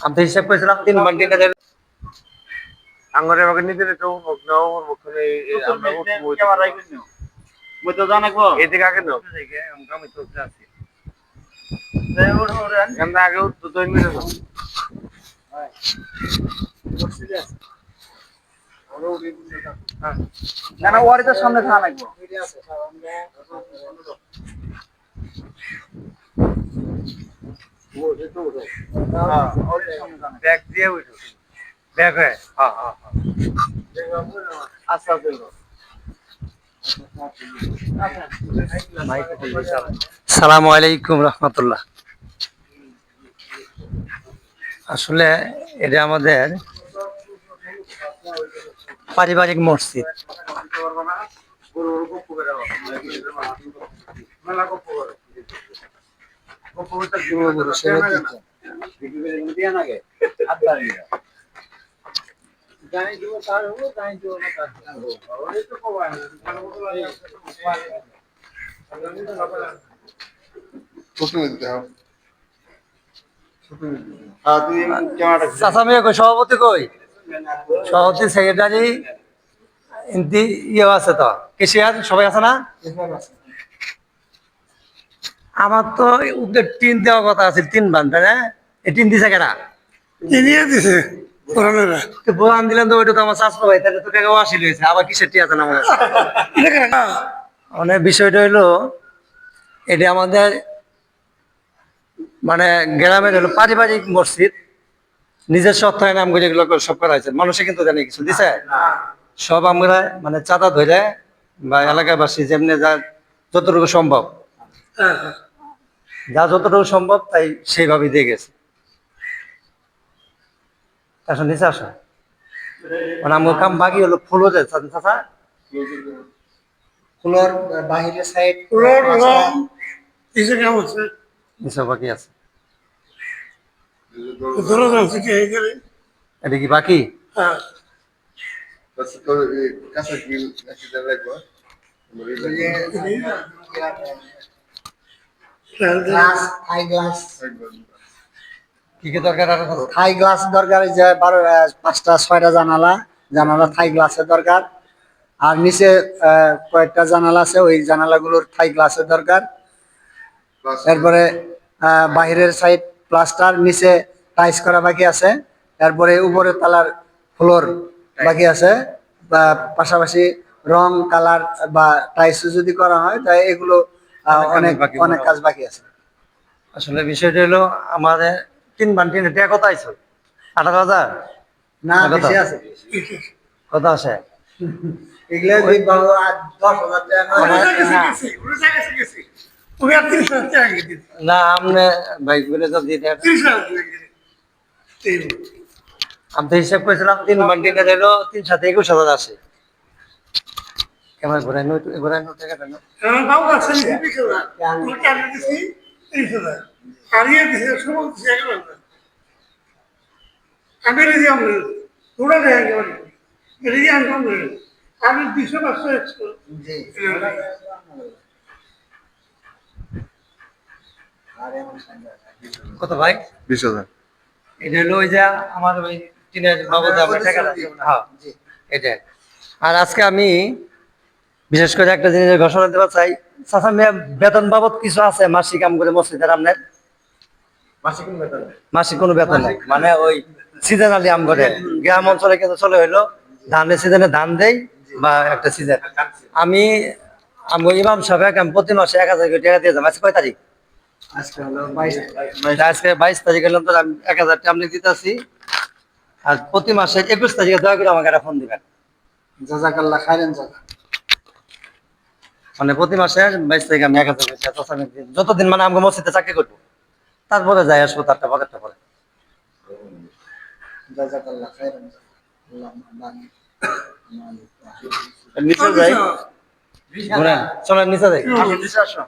আমি তো হিসাব করেছিলাম 3 বান্ডিল আঙ্গরে বাগে নিতে তো নাও মুখে আমরা ক্যামেরা রাখি মই তো জানাকো এদিকে আগে নাও আমি তো আছি গন্ধা আগে তো 2 মিনিট না না ওয়ারি তো সামনে থাকা লাগবে ব্যাগ দিয়ে উঠো ব্যাগ হ্যাঁ হ্যাঁ হ্যাঁ আচ্ছা সালামু আলাইকুম রহমতুল্লাহ। আসলে এটা আমাদের পারিবারিক মসজিদ। সভাপতি কই সভাপতি সেক্রেটারি ইয়ে আছে তো কেশিয়ার সবাই আছে না? আমার তো ওদের টিন দেওয়ার কথা আছে 3 বান তাই না? এই টিন দিছে কেনা দিছে বোরান দিলেন তো ওইটা তো আমার শাস্ত্র ভাই তাহলে তো টাকাও আসিল হয়েছে আবার কিসের টি আছে না আমার মানে বিষয়টা হইলো এটা আমাদের মানে গ্রামের হলো পারিবারিক মসজিদ নিজের সত্তায় নাম করে এগুলো সব করা হয়েছে মানুষে কিন্তু জানে কিছু দিছে সব আমরা মানে চাঁদা ধরে বা এলাকাবাসী যেমনি যা যতটুকু সম্ভব যা যতটুকু সম্ভব তাই সেইভাবে দিয়ে গেছে। আসো নিচে আসো মানে আমার কাম বাকি হলো ফুলও যায় চাচা ফ্লোর বাহিরের সাইড নিচে বাকি আছে এটা কি বাকি? কি কি দরকার থাই গ্লাস দরকার যে 5টা 6টা জানালা থাই গ্লাসের দরকার আর নিচে কয়েকটা জানালা আছে ওই জানালাগুলোর থাই গ্লাসের দরকার। এরপরে বাহিরের সাইড প্লাস্টার নিচে টাইস করা বাকি আছে। এরপরে উপরের তলার ফ্লোর বাকি আছে পাশাপাশি রং কালার বা টাইস যদি করা হয় তাই এগুলো অনেক কাজ বাকি আছে। আসলে বিষয়টা হলো আমাদের 3 বান 3 টাকা কত আইছে 18,000 না বেশি আছে কত আছে এগুলা যদি 10,000 টাকা না আমনে ভাই বলে তো দিতে আমি তো হিসাব করেছিলাম 3 বান 3 টাকা দিলো 3 সাথে 21,000 আছে কেমন ঘোরাই নো টাকা দেন বাবু আছে 20,000 ওটা আমি দিছি 30,000 আর ইয়ে দিছে সব দিছে একবার আমি রিজাম পুরো দেয় একবার রিজাম কম আমি 200 জি কত ভাই 20,000 এটা হলো ওই যে আমার ওই টিনের বাবদ আমরা টাকা রাখছি হ্যাঁ এটা। আর আজকে আমি বিশেষ করে একটা জিনিসের ঘোষণা দেওয়া চাই চাচা মিয়া বেতন বাবদ কিছু আছে মাসিক কাম করে মসজিদের আপনার মাসিক কোনো বেতন নেই মানে ওই সিজনালি আম করে গ্রাম অঞ্চলে কিন্তু চলে হইলো ধানের সিজনে ধান দেই বা একটা সিজন আমি ইমাম সাহেব আমি প্রতি মাসে 1,000 করে টাকা দিয়ে যাবো আজকে কয় তারিখ? আজকে হলো 22 আজকে 22 তারিখ হলাম তো আমি 1,000 টাকা আমি দিতেছি আর প্রতি মাসে 21 তারিখে দয়া করে আমাকে একটা ফোন দিবেন জাযাকাল্লাহ খাইরান জাযা মানে প্রতি মাসে 22 তারিখে আমি 1,000 টাকা যতদিন মানে আমাকে মসজিদে চাকরি করবো তারপরে যাই আসবো তারটা পকেটটা পরে জাযাকাল্লাহ খাইরান নিচে যাই চলেন নিচে যাই আচ্ছা